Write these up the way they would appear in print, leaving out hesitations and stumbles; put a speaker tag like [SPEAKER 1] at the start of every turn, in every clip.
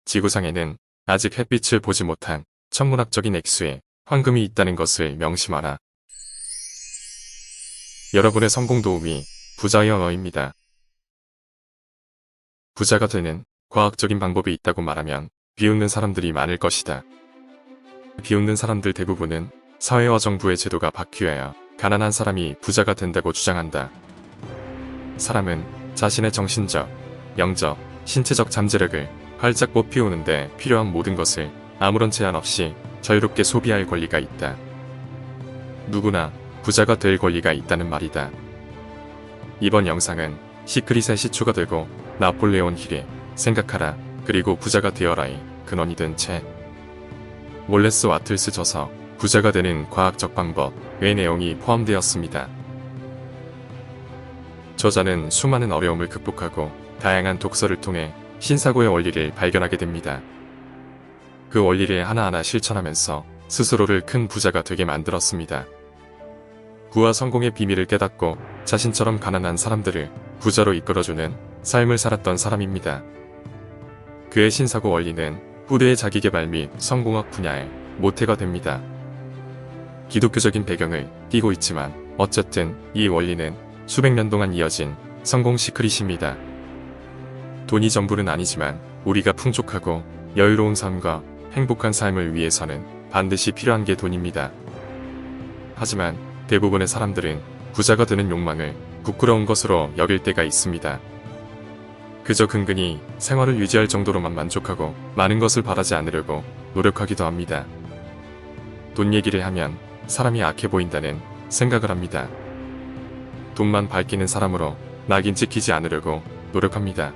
[SPEAKER 1] 지구상에는 아직 햇빛을 보지 못한 천문학적인 액수의 황금이 있다는 것을 명심하라. 여러분의 성공 도움이 부자의 언어입니다. 부자가 되는 과학적인 방법이 있다고 말하면 비웃는 사람들이 많을 것이다. 비웃는 사람들 대부분은 사회와 정부의 제도가 바뀌어야 가난한 사람이 부자가 된다고 주장한다. 사람은 자신의 정신적, 영적, 신체적 잠재력을 활짝 꽃피우는데 필요한 모든 것을 아무런 제한 없이 자유롭게 소비할 권리가 있다. 누구나 부자가 될 권리가 있다는 말이다. 이번 영상은 시크릿의 시초가 되고 나폴레온 힐의 생각하라 그리고 부자가 되어라의 근원이 된 책 몰레스 와틀스 저서 부자가 되는 과학적 방법의 내용이 포함되었습니다. 저자는 수많은 어려움을 극복하고 다양한 독서를 통해 신사고의 원리를 발견하게 됩니다. 그 원리를 하나하나 실천하면서 스스로를 큰 부자가 되게 만들었습니다. 부와 성공의 비밀을 깨닫고 자신처럼 가난한 사람들을 부자로 이끌어주는 삶을 살았던 사람입니다. 그의 신사고 원리는 후대의 자기개발 및 성공학 분야의 모태가 됩니다. 기독교적인 배경을 띠고 있지만 어쨌든 이 원리는 수백 년 동안 이어진 성공 시크릿입니다. 돈이 전부는 아니지만 우리가 풍족하고 여유로운 삶과 행복한 삶을 위해서는 반드시 필요한 게 돈입니다. 하지만 대부분의 사람들은 부자가 되는 욕망을 부끄러운 것으로 여길 때가 있습니다. 그저 근근히 생활을 유지할 정도로만 만족하고 많은 것을 바라지 않으려고 노력하기도 합니다. 돈 얘기를 하면 사람이 악해 보인다는 생각을 합니다. 돈만 밝히는 사람으로 낙인 찍히지 않으려고 노력합니다.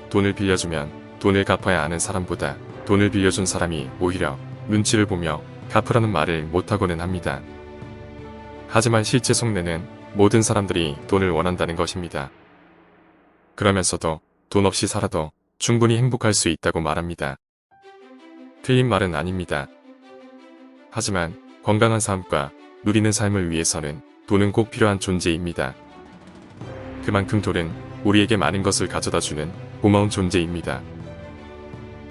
[SPEAKER 1] 돈을 빌려주면 돈을 갚아야 하는 사람보다 돈을 빌려준 사람이 오히려 눈치를 보며 갚으라는 말을 못하고는 합니다. 하지만 실제 속내는 모든 사람들이 돈을 원한다는 것입니다. 그러면서도 돈 없이 살아도 충분히 행복할 수 있다고 말합니다. 틀린 말은 아닙니다. 하지만 건강한 삶과 누리는 삶을 위해서는 돈은 꼭 필요한 존재입니다. 그만큼 돈은 우리에게 많은 것을 가져다주는 고마운 존재입니다.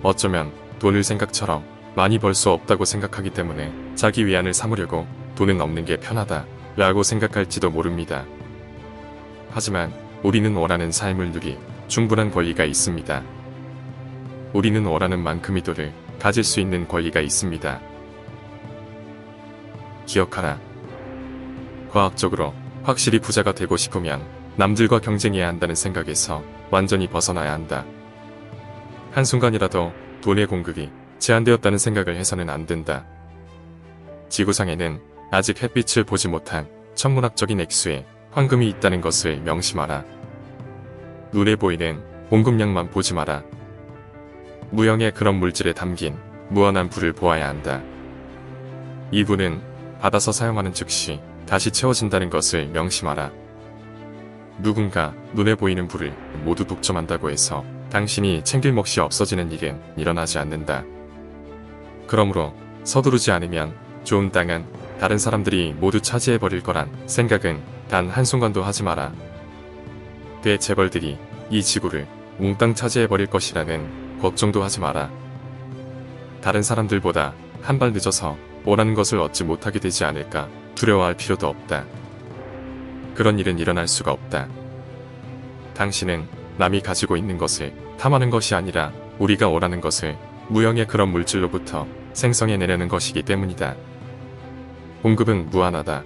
[SPEAKER 1] 어쩌면 돈을 생각처럼 많이 벌 수 없다고 생각하기 때문에 자기 위안을 삼으려고 돈은 없는 게 편하다 라고 생각할지도 모릅니다. 하지만 우리는 원하는 삶을 누릴 충분한 권리가 있습니다. 우리는 원하는 만큼의 돈을 가질 수 있는 권리가 있습니다. 기억하라. 과학적으로 확실히 부자가 되고 싶으면 남들과 경쟁해야 한다는 생각에서 완전히 벗어나야 한다. 한순간이라도 돈의 공급이 제한되었다는 생각을 해서는 안 된다. 지구상에는 아직 햇빛을 보지 못한 천문학적인 액수의 황금이 있다는 것을 명심하라. 눈에 보이는 공급량만 보지 마라. 무형의 그런 물질에 담긴 무한한 불을 보아야 한다. 이 불은 받아서 사용하는 즉시 다시 채워진다는 것을 명심하라. 누군가 눈에 보이는 불을 모두 독점한다고 해서 당신이 챙길 몫이 없어지는 일은 일어나지 않는다. 그러므로 서두르지 않으면 좋은 땅은 다른 사람들이 모두 차지해버릴 거란 생각은 단 한순간도 하지 마라. 대재벌들이 이 지구를 몽땅 차지해버릴 것이라는 걱정도 하지 마라. 다른 사람들보다 한 발 늦어서 원하는 것을 얻지 못하게 되지 않을까 두려워할 필요도 없다. 그런 일은 일어날 수가 없다. 당신은 남이 가지고 있는 것을 탐하는 것이 아니라 우리가 원하는 것을 무형의 그런 물질로부터 생성해내려는 것이기 때문이다. 공급은 무한하다.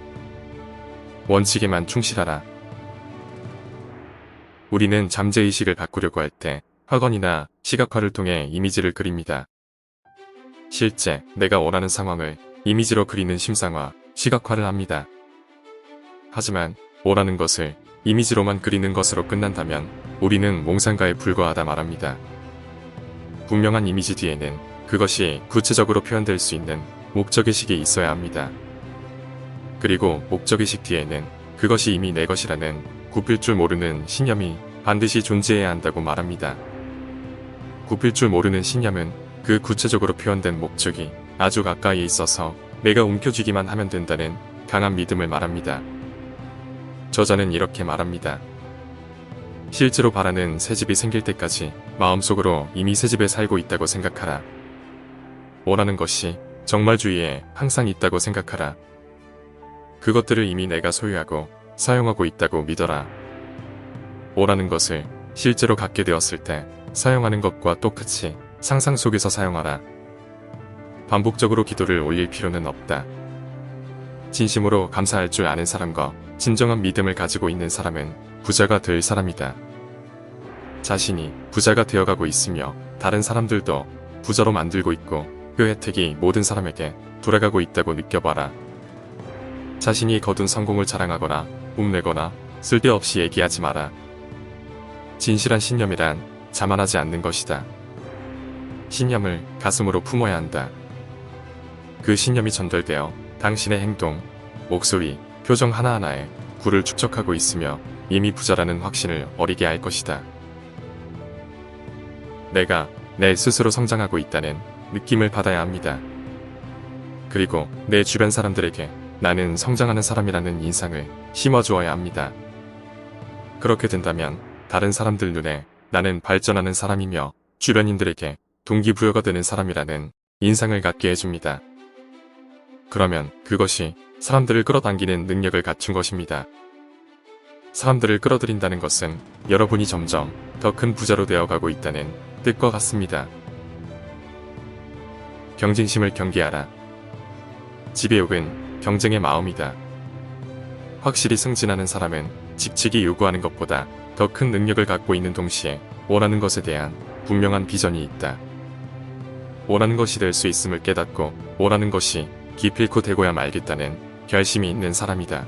[SPEAKER 1] 원칙에만 충실하라. 우리는 잠재의식을 바꾸려고 할 때 학원이나 시각화를 통해 이미지를 그립니다. 실제 내가 원하는 상황을 이미지로 그리는 심상화, 시각화를 합니다. 하지만 원하는 것을 이미지로만 그리는 것으로 끝난다면 우리는 몽상가에 불과하다 말합니다. 분명한 이미지 뒤에는 그것이 구체적으로 표현될 수 있는 목적의식이 있어야 합니다. 그리고 목적의식 뒤에는 그것이 이미 내 것이라는 굽힐 줄 모르는 신념이 반드시 존재해야 한다고 말합니다. 굽힐 줄 모르는 신념은 그 구체적으로 표현된 목적이 아주 가까이에 있어서 내가 움켜쥐기만 하면 된다는 강한 믿음을 말합니다. 저자는 이렇게 말합니다. 실제로 바라는 새 집이 생길 때까지 마음속으로 이미 새 집에 살고 있다고 생각하라. 원하는 것이 정말 주위에 항상 있다고 생각하라. 그것들을 이미 내가 소유하고 사용하고 있다고 믿어라. 원하는 것을 실제로 갖게 되었을 때 사용하는 것과 똑같이 상상 속에서 사용하라. 반복적으로 기도를 올릴 필요는 없다. 진심으로 감사할 줄 아는 사람과 진정한 믿음을 가지고 있는 사람은 부자가 될 사람이다. 자신이 부자가 되어가고 있으며 다른 사람들도 부자로 만들고 있고 그 혜택이 모든 사람에게 돌아가고 있다고 느껴봐라. 자신이 거둔 성공을 자랑하거나 뽐내거나 쓸데없이 얘기하지 마라. 진실한 신념이란 자만하지 않는 것이다. 신념을 가슴으로 품어야 한다. 그 신념이 전달되어 당신의 행동, 목소리, 표정 하나하나에 구를 축적하고 있으며 이미 부자라는 확신을 어리게 할 것이다. 내가 내 스스로 성장하고 있다는 느낌을 받아야 합니다. 그리고 내 주변 사람들에게 나는 성장하는 사람이라는 인상을 심어주어야 합니다. 그렇게 된다면 다른 사람들 눈에 나는 발전하는 사람이며 주변인들에게 동기부여가 되는 사람이라는 인상을 갖게 해줍니다. 그러면 그것이 사람들을 끌어당기는 능력을 갖춘 것입니다. 사람들을 끌어들인다는 것은 여러분이 점점 더 큰 부자로 되어가고 있다는 뜻과 같습니다. 경쟁심을 경계하라. 지배욕은 경쟁의 마음이다. 확실히 승진하는 사람은 직책이 요구하는 것보다 더 큰 능력을 갖고 있는 동시에 원하는 것에 대한 분명한 비전이 있다. 원하는 것이 될 수 있음을 깨닫고 원하는 것이 기필코 되고야 말겠다는 결심이 있는 사람이다.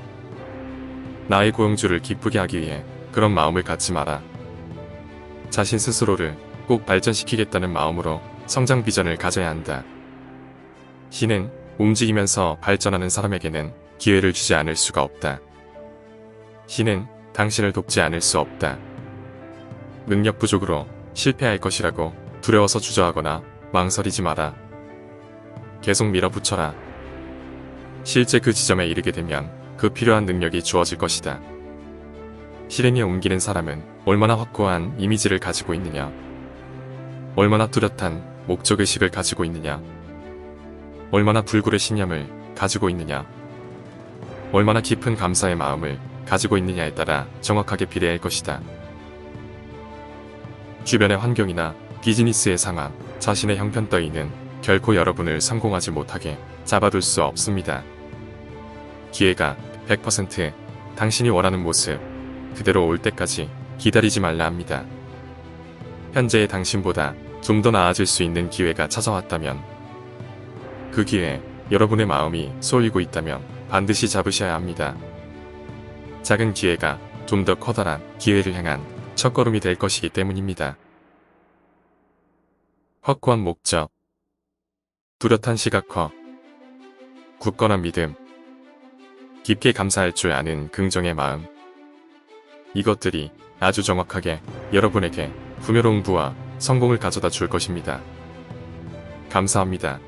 [SPEAKER 1] 나의 고용주를 기쁘게 하기 위해 그런 마음을 갖지 마라. 자신 스스로를 꼭 발전시키겠다는 마음으로 성장 비전을 가져야 한다. 신은 움직이면서 발전하는 사람에게는 기회를 주지 않을 수가 없다. 신은 당신을 돕지 않을 수 없다. 능력 부족으로 실패할 것이라고 두려워서 주저하거나 망설이지 마라. 계속 밀어붙여라. 실제 그 지점에 이르게 되면 그 필요한 능력이 주어질 것이다. 실행에 옮기는 사람은 얼마나 확고한 이미지를 가지고 있느냐, 얼마나 뚜렷한 목적의식을 가지고 있느냐, 얼마나 불굴의 신념을 가지고 있느냐, 얼마나 깊은 감사의 마음을 가지고 있느냐에 따라 정확하게 비례할 것이다. 주변의 환경이나 비즈니스의 상황, 자신의 형편 따위는 결코 여러분을 성공하지 못하게 잡아둘 수 없습니다. 기회가 100% 당신이 원하는 모습 그대로 올 때까지 기다리지 말라 합니다. 현재의 당신보다 좀 더 나아질 수 있는 기회가 찾아왔다면, 그 기회에 여러분의 마음이 쏠리고 있다면 반드시 잡으셔야 합니다. 작은 기회가 좀 더 커다란 기회를 향한 첫걸음이 될 것이기 때문입니다. 확고한 목적, 뚜렷한 시각화, 굳건한 믿음, 깊게 감사할 줄 아는 긍정의 마음, 이것들이 아주 정확하게 여러분에게 풍요로운 부와 성공을 가져다 줄 것입니다. 감사합니다.